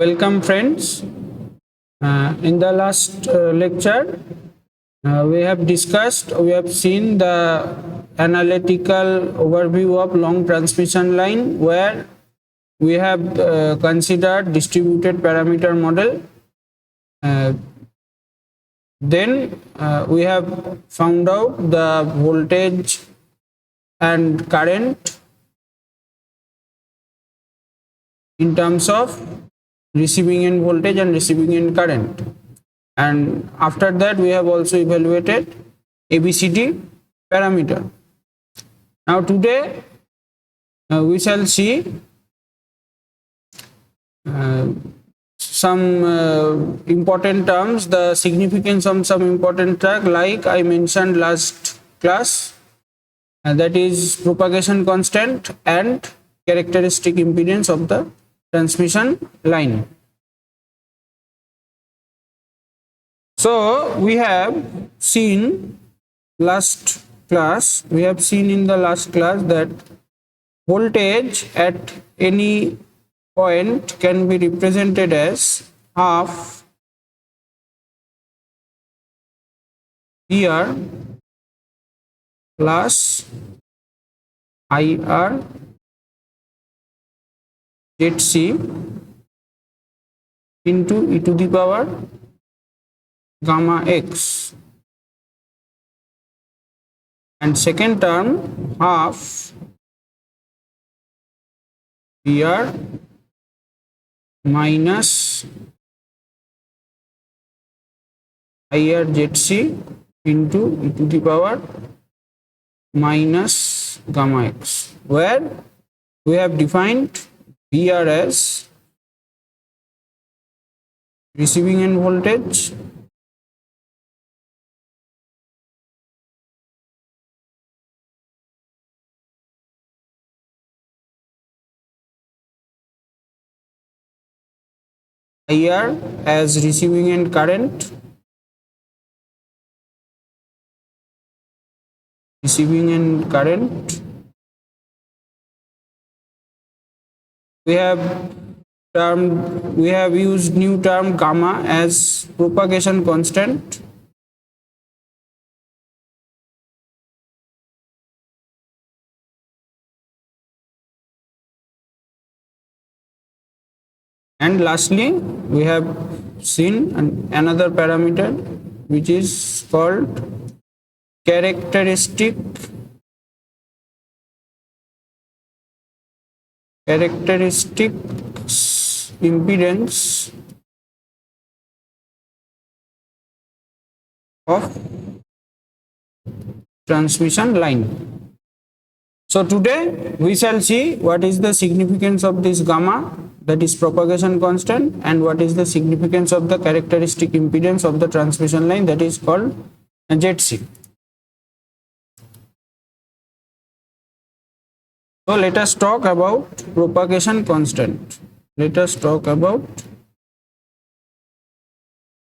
Welcome, friends. In the last lecture, we have seen the analytical overview of long transmission line, where we have considered distributed parameter model. Uh, then we have found out the voltage and current in terms of receiving end voltage and receiving end current. And after that, we have also evaluated ABCD parameter. Now today we shall see some important terms, the significance of some important terms, like I mentioned last class, that is propagation constant and characteristic impedance of the transmission line. So we have seen in the last class that voltage at any point can be represented as half VR plus IR ZC into e to the power gamma x, and second term half VR minus IR ZC into e to the power minus gamma x, where we have defined VR as receiving end voltage IR as receiving end current, we have used new term gamma as propagation constant, and lastly we have seen another parameter which is called characteristic impedance of transmission line. So today we shall see what is the significance of this gamma, that is propagation constant, and what is the significance of the characteristic impedance of the transmission line, that is called ZC. So let us talk about propagation constant.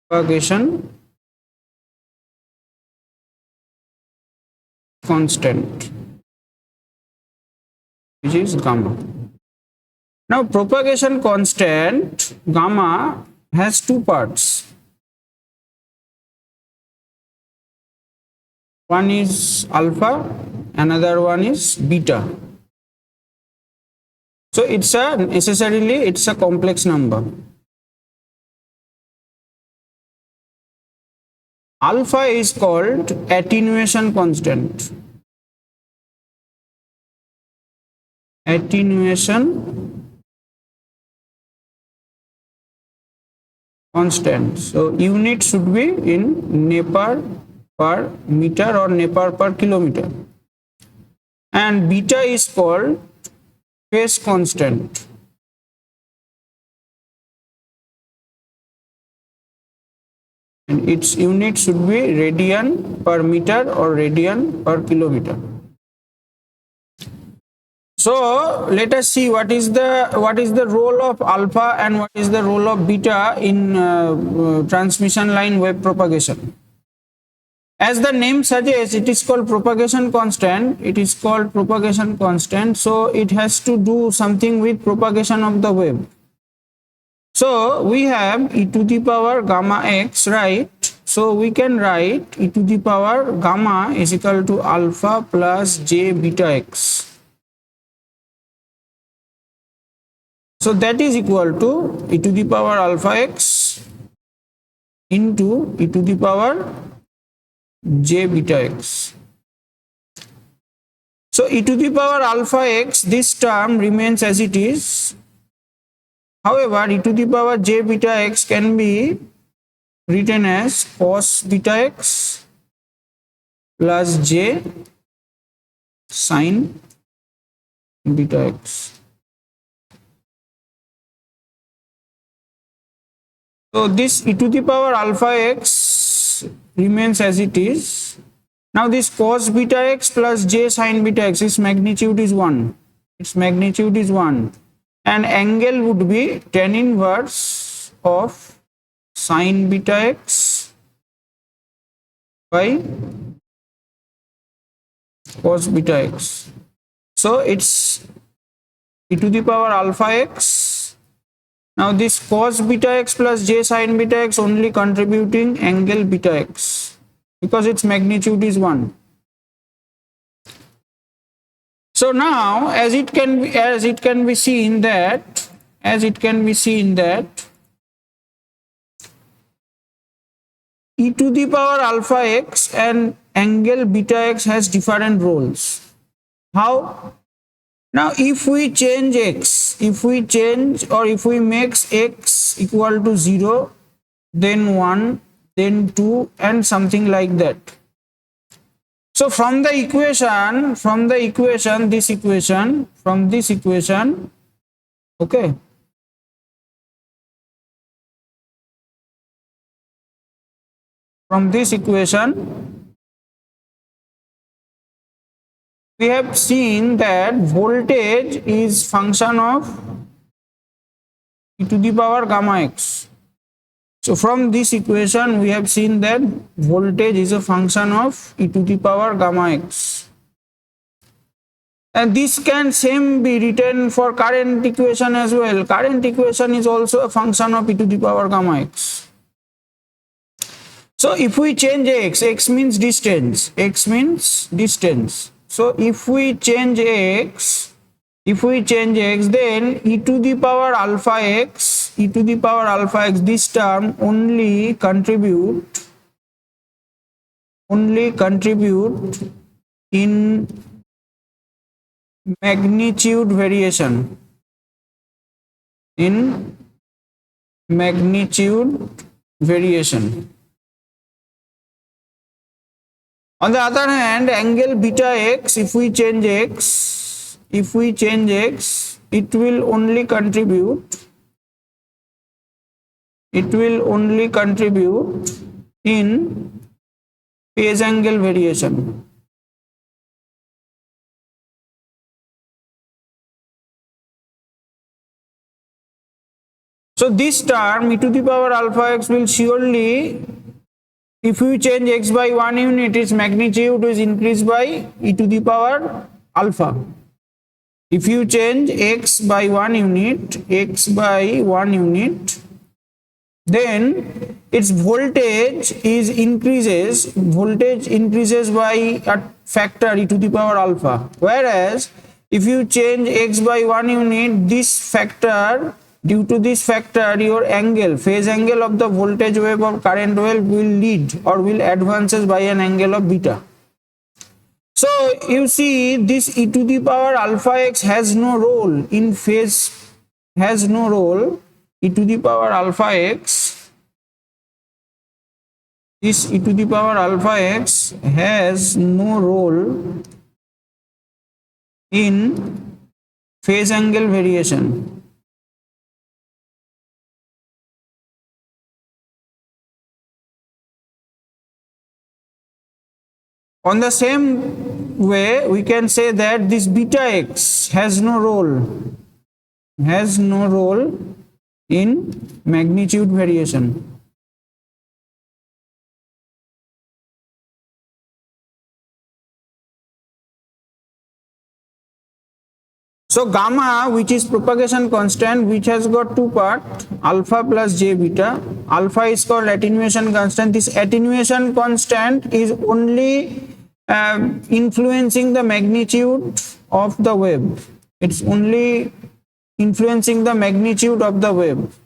Propagation constant, which is gamma. Now propagation constant gamma has two parts. One is alpha, another one is beta. So it's a complex number. Alpha is called attenuation constant. So unit should be in Nepar per meter or Nepar per kilometer. And beta is called phase constant. And its unit should be radian per meter or radian per kilometer. So let us see what is the role of alpha and what is the role of beta in transmission line wave propagation. As the name suggests, it is called propagation constant. So it has to do something with propagation of the wave. So we have e to the power gamma x, right? So we can write e to the power gamma is equal to alpha plus j beta x. So that is equal to e to the power alpha x into e to the power j beta x. So e to the power alpha x, this term remains as it is. However, e to the power j beta x can be written as cos beta x plus j sin beta x. So this e to the power alpha x remains as it is. Now this cos beta x plus j sin beta x, its magnitude is 1. Its magnitude is 1. And angle would be tan inverse of sin beta x by cos beta x. So it's e to the power alpha x. Now this cos beta x plus j sin beta x only contributing angle beta x because its magnitude is 1. So now as it can be seen that e to the power alpha x and angle beta x has different roles. How? Now if we change x, if we make x equal to 0, then 1, then 2 and something like that. So from this equation, okay, from this equation, we have seen that voltage is function of e to the power gamma x. So from this equation, we have seen that voltage is a function of e to the power gamma x. And this can same be written for current equation as well. Current equation is also a function of e to the power gamma x. So if we change x means distance, So if we change x, then e to the power alpha x, this term only contribute in magnitude variation. On the other hand, angle beta x, if we change x, it will only contribute in phase angle variation. So this term e to the power alpha x will surely, if we change x by 1 unit, its magnitude is increased by e to the power alpha. If you change x by 1 unit, then its voltage increases by a factor e to the power alpha. Whereas if you change x by 1 unit, due to this factor, your phase angle of the voltage wave or current wave will advances by an angle of beta. So you see, this e to the power alpha x has no role in phase, e to the power alpha x, this e to the power alpha x has no role in phase angle variation. On the same way, we can say that this beta x has no role in magnitude variation. So gamma, which is propagation constant, which has got two parts, alpha plus j beta. Alpha is called attenuation constant. This attenuation constant is only influencing the magnitude of the wave. It's only influencing the magnitude of the wave.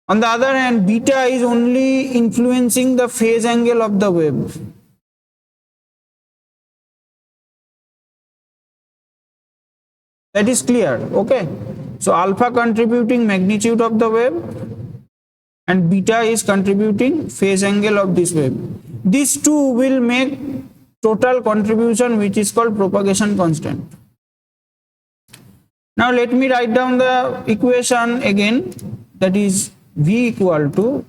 On the other hand, beta is only influencing the phase angle of the wave. That is clear, okay? So alpha contributing magnitude of the wave and beta is contributing phase angle of this wave. These two will make total contribution, which is called propagation constant. Now let me write down the equation again, that is V equal to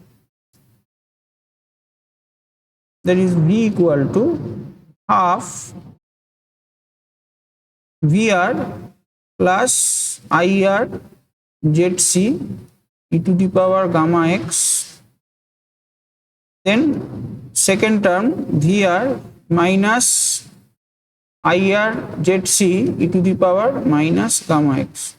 half VR plus IR ZC e to the power gamma x, then second term VR minus IR ZC e to the power minus gamma x.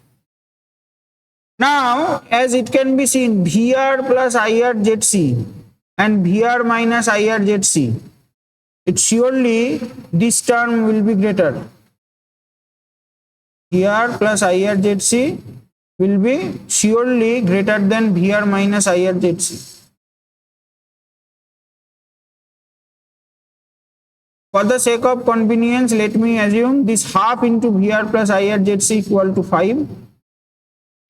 Now as it can be seen, VR plus IR ZC and VR minus IR ZC, it surely this term will be greater. VR plus IR ZC will be surely greater than VR minus IR ZC. For the sake of convenience, let me assume this half into VR plus IR ZC equal to 5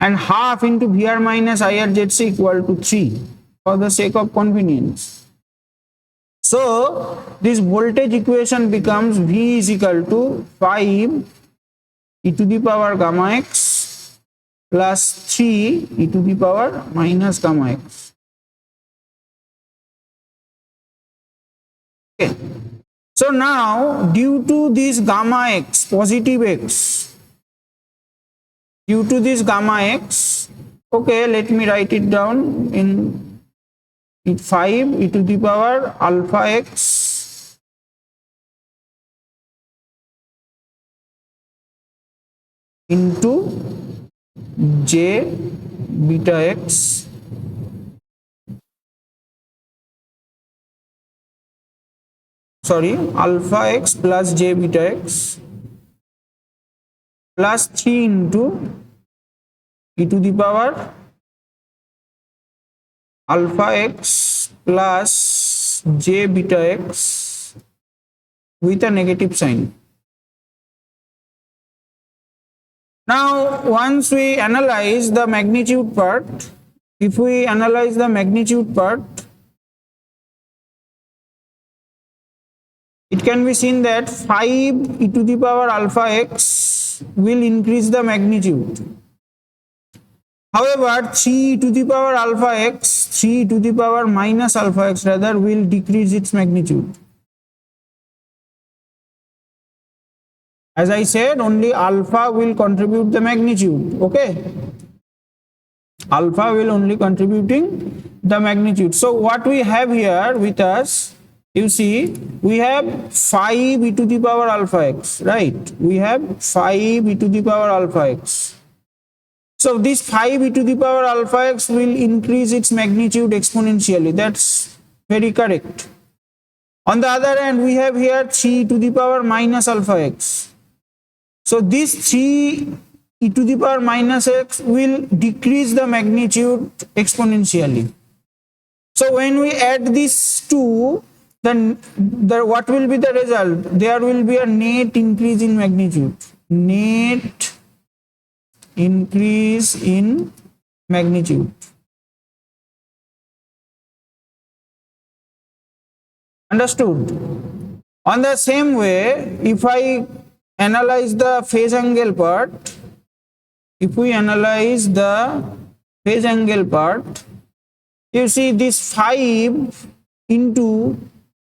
and half into VR minus IR ZC equal to 3 for the sake of convenience. So this voltage equation becomes V is equal to 5 e to the power gamma x plus 3 e to the power minus gamma x. Okay. So now due to this gamma x, positive x, due to this gamma x, okay, let me write it down in 5 e to the power alpha x into j beta x alpha x plus j beta x plus 3 into e to the power alpha x plus j beta x with a negative sign. Now once we analyze the magnitude part, if we analyze the magnitude part, it can be seen that 5 e to the power alpha x will increase the magnitude. However, 3 e to the power alpha x, 3 e to the power minus alpha x rather will decrease its magnitude. As I said, only alpha will contribute the magnitude, okay? Alpha will only contributing the magnitude. So what we have here with us, you see, we have 5 e to the power alpha x, right? We have 5 e to the power alpha x. So this 5 e to the power alpha x will increase its magnitude exponentially. That's very correct. On the other hand, we have here 3 e to the power minus alpha x. So this 3 e to the power minus x will decrease the magnitude exponentially. So when we add these two, then what will be the result? There will be a net increase in magnitude. Net increase in magnitude. Understood? On the same way, if I analyze the phase angle part, if we analyze the phase angle part, you see this 5 into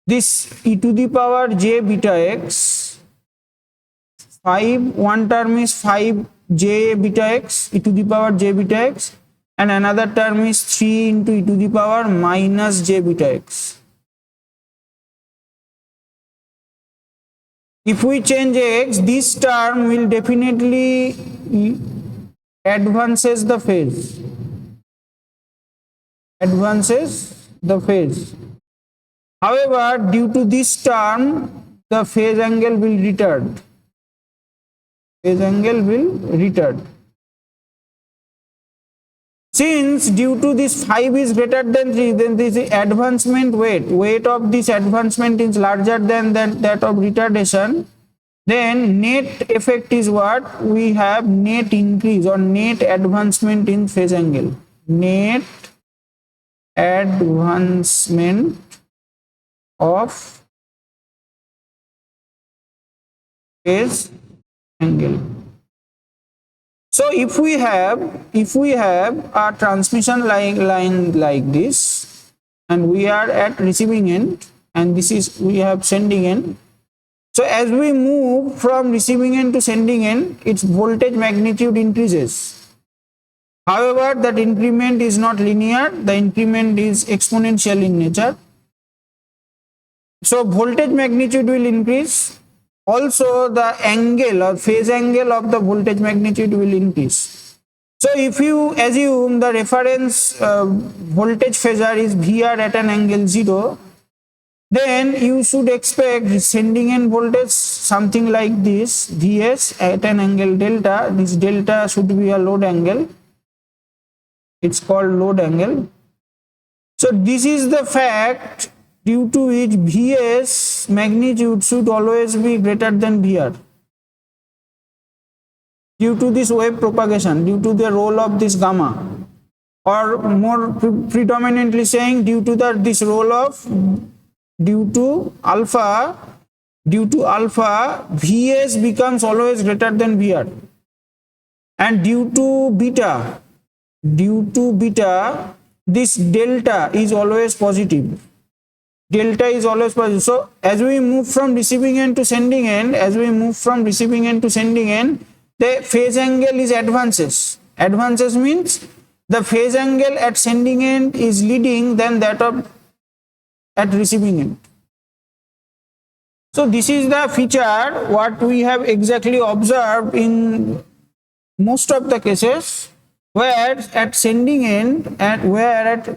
this e to the power j beta x, 5, one term is 5 j beta x e to the power j beta x, and another term is 3 into e to the power minus j beta x. if we change x, this term will definitely advances the phase. However, due to this term, the phase angle will retard. Since due to this 5 is greater than 3, then this advancement weight of this advancement is larger than that of retardation. Then net effect is what? We have net increase or net advancement in phase angle. Net advancement of phase angle. So if we have a transmission line like this, and we are at receiving end, and this is we have sending end. So as we move from receiving end to sending end, its voltage magnitude increases. However, that increment is not linear, the increment is exponential in nature. So voltage magnitude will increase. Also, the angle or phase angle of the voltage magnitude will increase. So if you assume the reference voltage phasor is VR at an angle 0, then you should expect sending end voltage something like this, Vs at an angle delta. This delta should be a load angle. It's called load angle. So this is the fact due to which Vs magnitude should always be greater than Vr. Due to this wave propagation, due to the role of this gamma, or more predominantly saying due to this role of due to alpha, Vs becomes always greater than Vr, and due to beta, this delta is always positive. So as we move from receiving end to sending end, the phase angle is advances. Advances means the phase angle at sending end is leading than that of at receiving end. So this is the feature what we have exactly observed in most of the cases, where at sending end and where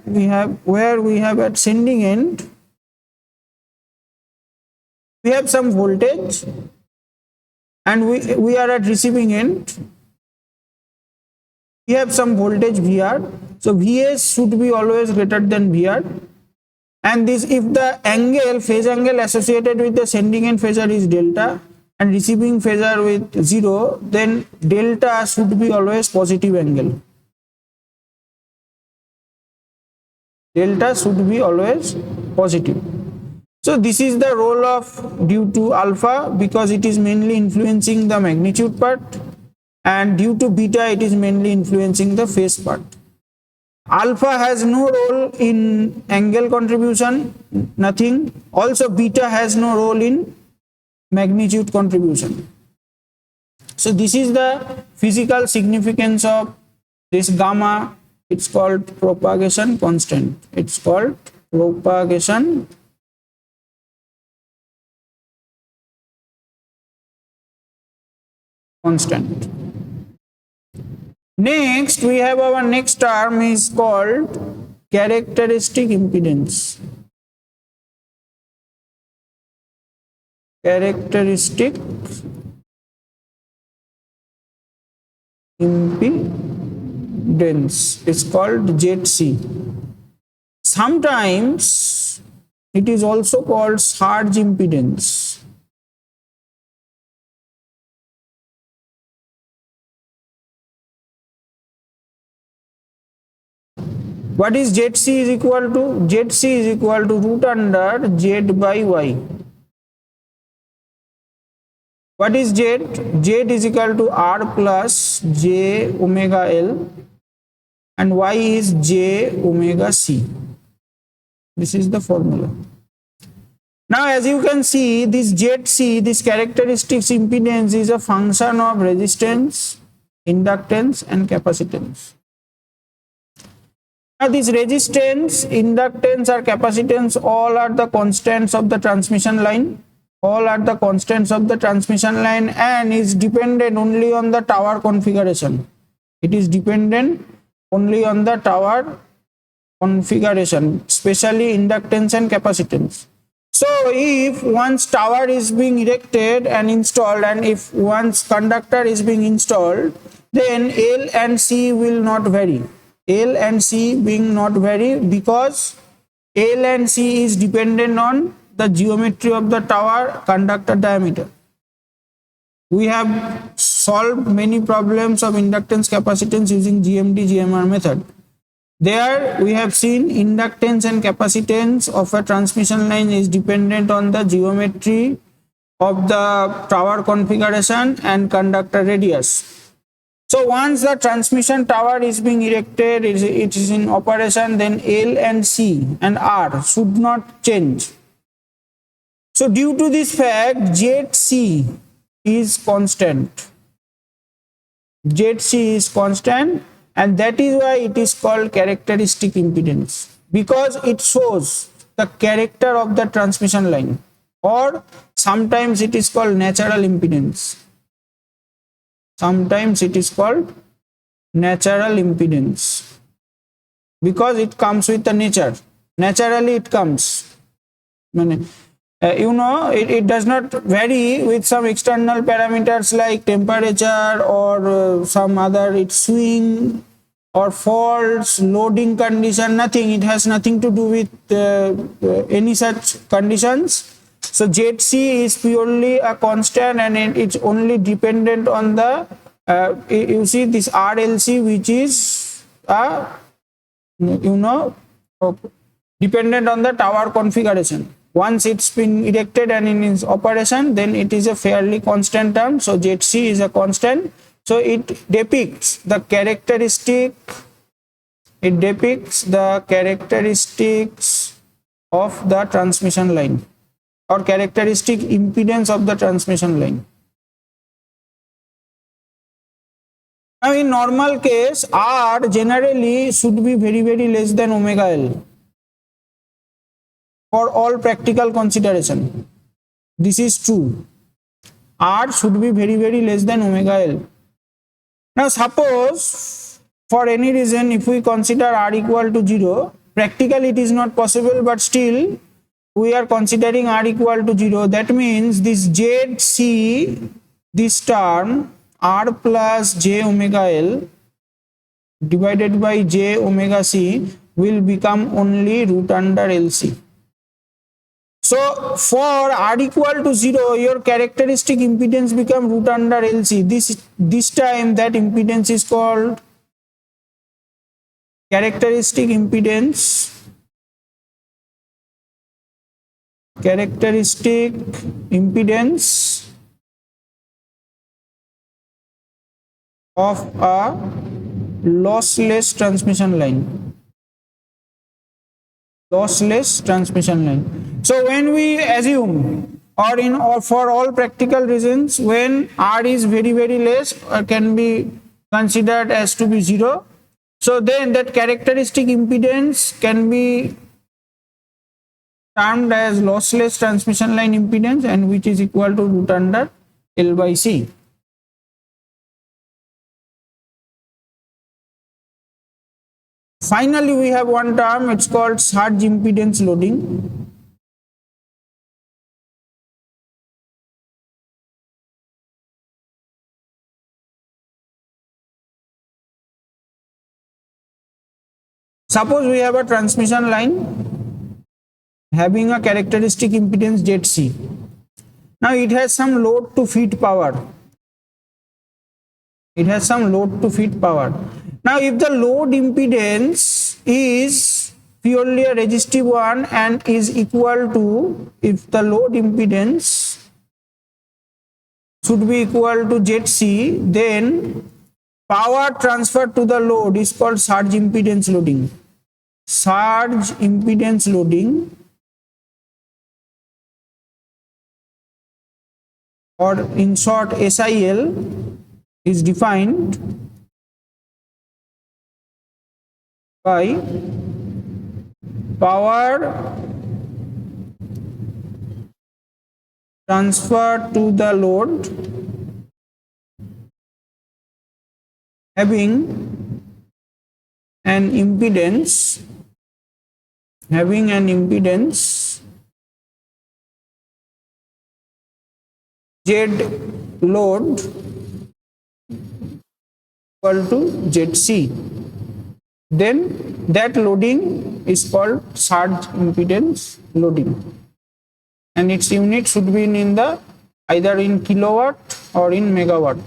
we have at sending end we have some voltage, and we are at receiving end, we have some voltage VR. So Vs should be always greater than Vr, and this if the phase angle associated with the sending end phasor is delta and receiving phasor with 0, then delta should be always positive angle. Delta should be always positive. So this is the role of due to alpha, because it is mainly influencing the magnitude part, and due to beta it is mainly influencing the phase part. Alpha has no role in angle contribution, nothing. Also beta has no role in magnitude contribution. So this is the physical significance of this gamma. It's called propagation constant. It's called propagation constant. Next, we have our next term is called characteristic impedance. Characteristic impedance is called ZC. Sometimes it is also called surge impedance. What is ZC is equal to? ZC is equal to root under Z by Y. What is Z? Z is equal to R plus J omega L, and Y is J omega C. This is the formula. Now as you can see, this ZC, this characteristics impedance, is a function of resistance, inductance and capacitance. Now this resistance, inductance or capacitance all are the constants of the transmission line. All are the constants of the transmission line and is dependent only on the tower configuration. It is dependent only on the tower configuration, especially inductance and capacitance. So if one's tower is being erected and installed, and if one's conductor is being installed, then L and C will not vary. L and C being not vary because L and C is dependent on the geometry of the tower conductor diameter. We have solved many problems of inductance capacitance using GMD GMR method. There we have seen inductance and capacitance of a transmission line is dependent on the geometry of the tower configuration and conductor radius. So once the transmission tower is being erected, it is in operation, then L and C and R should not change. So due to this fact, ZC is constant. ZC is constant, and that is why it is called characteristic impedance, because it shows the character of the transmission line, or sometimes it is called natural impedance. Sometimes it is called natural impedance because it comes with the nature. Naturally it comes. It does not vary with some external parameters like temperature or some other, its swing or faults, loading condition, nothing. It has nothing to do with any such conditions. So ZC is purely a constant, and it's only dependent on the, you see this RLC, which is dependent on the tower configuration. Once it's been erected and in its operation, then it is a fairly constant term. So ZC is a constant. So it depicts the characteristic. It depicts the characteristics of the transmission line, or characteristic impedance of the transmission line. Now in normal case, R generally should be very, very less than omega L for all practical consideration. This is true. R should be very, very less than omega L. Now suppose for any reason if we consider R equal to 0, practically it is not possible, but still we are considering R equal to 0. That means this ZC, this term R plus J omega L divided by J omega C will become only root under LC. So for R equal to 0, your characteristic impedance become root under LC. This time that impedance is called characteristic impedance. Characteristic impedance of a lossless transmission line. Lossless transmission line. So when we assume, or for all practical reasons, when R is very, very less, can be considered as to be 0, so then that characteristic impedance can be termed as lossless transmission line impedance, and which is equal to root under L by C. Finally, we have one term, it's called surge impedance loading. Suppose we have a transmission line having a characteristic impedance ZC. Now it has some load to feed power. It has some load to feed power. Now if the load impedance is purely a resistive one and is equal to, if the load impedance should be equal to ZC, then power transfer to the load is called surge impedance loading. Surge impedance loading, or in short SIL, is defined by power transferred to the load having an impedance Z load equal to ZC, then that loading is called surge impedance loading, and its unit should be in the either in kilowatt or in megawatt.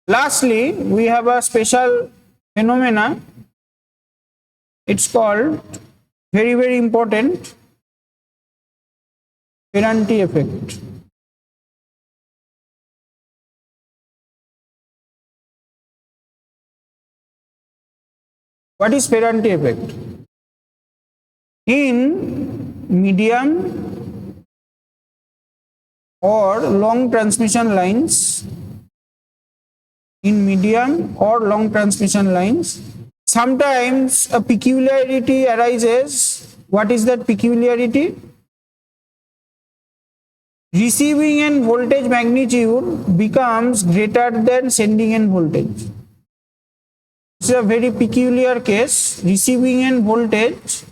Lastly, we have a special phenomena. It's called very, very important Ferranti effect. What is Ferranti effect? In medium or long transmission lines, sometimes a peculiarity arises. What is that peculiarity? Receiving end voltage magnitude becomes greater than sending end voltage. This is a very peculiar case. Receiving end voltage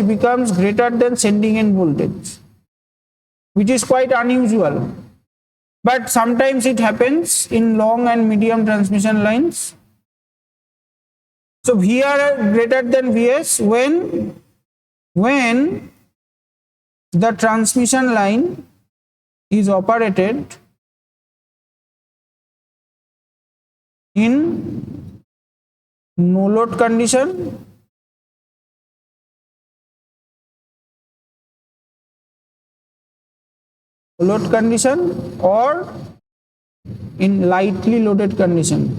becomes greater than sending end voltage, which is quite unusual. But sometimes it happens in long and medium transmission lines. So VR greater than Vs when the transmission line is operated in no load condition or in lightly loaded condition.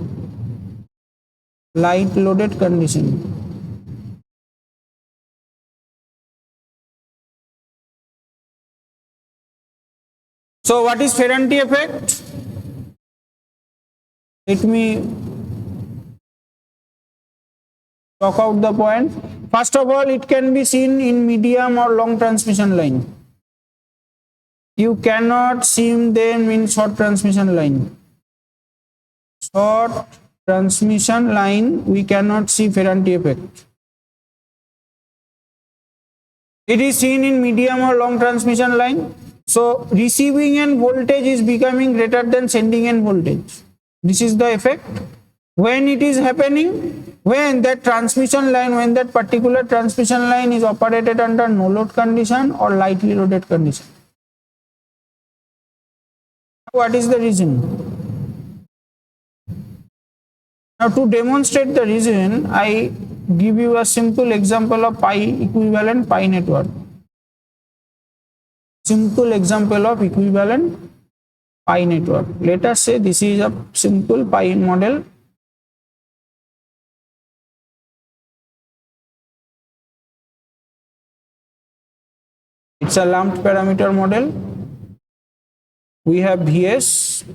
So what is Ferranti effect? Let me talk out the point. First of all, it can be seen in medium or long transmission line. You cannot see them in short transmission line. Short transmission line, we cannot see Ferranti effect. It is seen in medium or long transmission line. So receiving end voltage is becoming greater than sending end voltage. This is the effect. When it is happening, when that particular transmission line is operated under no load condition or lightly loaded condition. What is the reason? Now to demonstrate the reason, I give you a simple example of pi equivalent pi network. Let us say this is a simple pi model. It's a lumped parameter model. We have Vs,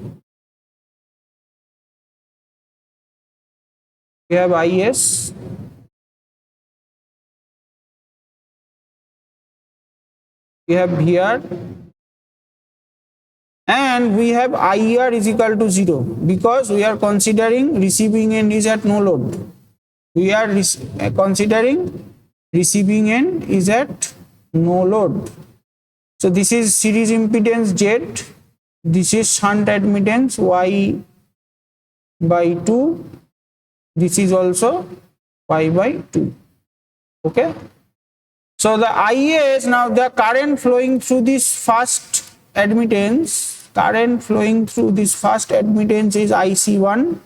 we have Is, we have Vr, and we have IR is equal to 0 because we are considering receiving end is at no load. We are considering receiving end is at no load. So this is series impedance Z, this is shunt admittance Y by 2, this is also Y by 2. Okay. So the Is, now the current flowing through this first admittance, is IC1,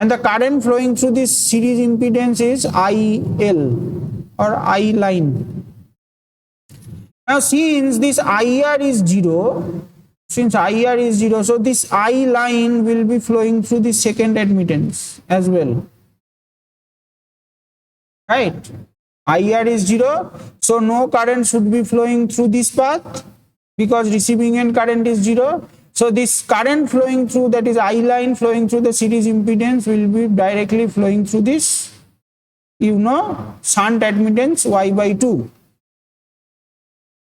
and the current flowing through this series impedance is IL or I line. Now since this IR is 0, so this I line will be flowing through the second admittance as well. Right? IR is 0, so no current should be flowing through this path because receiving end current is 0. So this current flowing through, that is I line flowing through the series impedance, will be directly flowing through this, shunt admittance Y by 2.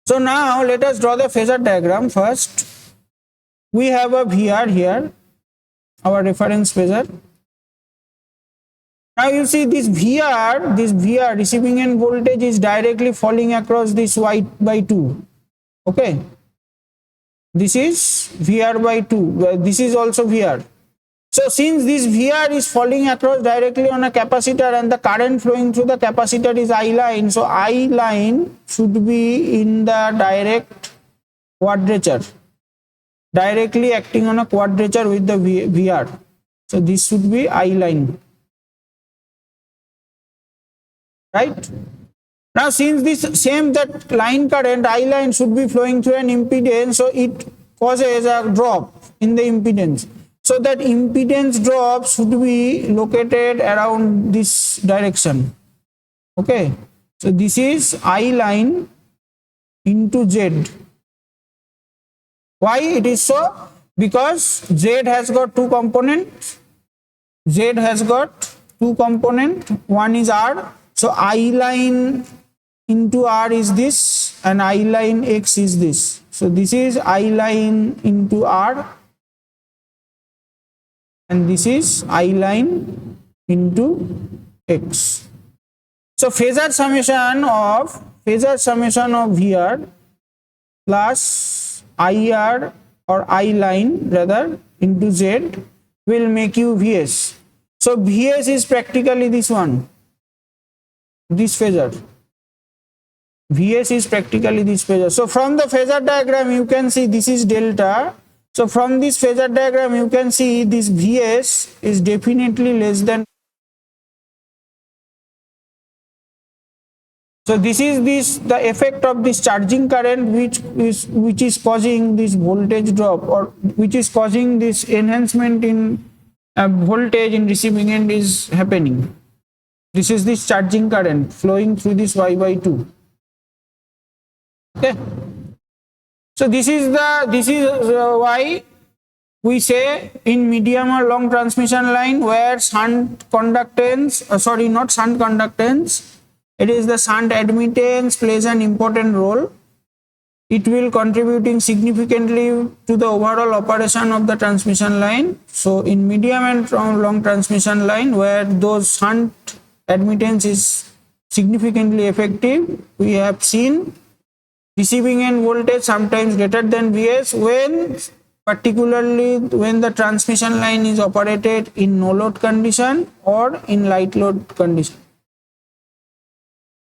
So now let us draw the phasor diagram first. We have a VR here, our reference phasor. Now you see this VR receiving end voltage is directly falling across this Y by 2. Okay. This is VR by 2. This is also VR. So since this VR is falling across directly on a capacitor and the current flowing through the capacitor is I line, so I line should be in the direct quadrature, directly acting on a quadrature with the VR. So this should be I line. Right? Now since that line current I line should be flowing through an impedance, so it causes a drop in the impedance. So that impedance drop should be located around this direction. Okay. So this is I line into Z. Why it is so? Because Z has got two components. Z has got two components. One is R. So I line into R is this and I line X is this. So this is I line into R and this is I line into X. So phasor summation of VR plus IR or I line rather into Z will make you VS. So VS is practically this one, this phasor. VS is practically this phasor. So from the phasor diagram you can see this is delta. So from this phasor diagram you can see this VS is definitely less than. So this is the effect of this charging current which is causing this voltage drop, or which is causing this enhancement in voltage in receiving end is happening. This is this charging current flowing through this Y by 2. Okay. So this is why we say in medium or long transmission line where shunt conductance, not shunt conductance, it is the shunt admittance plays an important role. It will contributing significantly to the overall operation of the transmission line. So in medium and long transmission line where those shunt admittance is significantly effective, we have seen receiving end voltage sometimes greater than Vs particularly when the transmission line is operated in no load condition or in light load condition.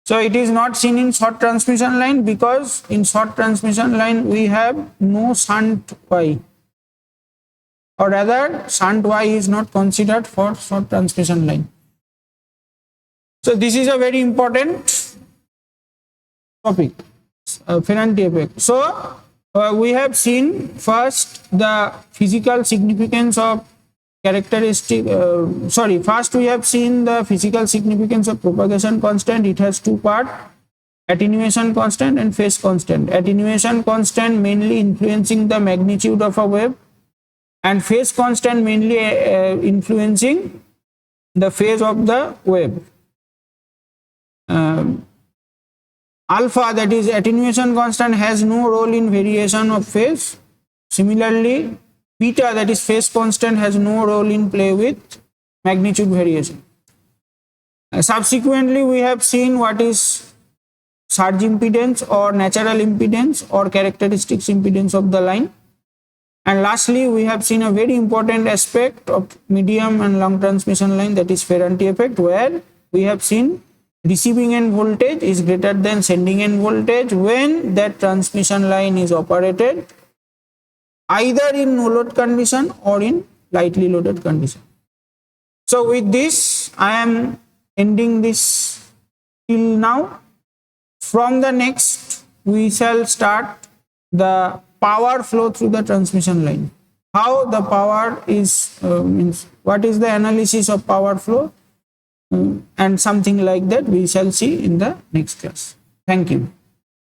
So it is not seen in short transmission line because in short transmission line we have no shunt Y, or rather shunt Y is not considered for short transmission line. So this is a very important topic, Ferranti effect. So we have seen first the physical significance of characteristic. First we have seen the physical significance of propagation constant. It has two parts: attenuation constant and phase constant. Attenuation constant mainly influencing the magnitude of a wave, and phase constant mainly influencing the phase of the wave. Alpha, that is attenuation constant, has no role in variation of phase. Similarly, beta, that is phase constant, has no role in play with magnitude variation. Subsequently, we have seen what is surge impedance or natural impedance or characteristics impedance of the line. And lastly, we have seen a very important aspect of medium and long transmission line, that is Ferranti effect, where we have seen receiving end voltage is greater than sending end voltage when that transmission line is operated either in no load condition or in lightly loaded condition. So with this I am ending this till now. From the next we shall start the power flow through the transmission line. How the power is means what is the analysis of power flow, and something like that we shall see in the next class. Thank you.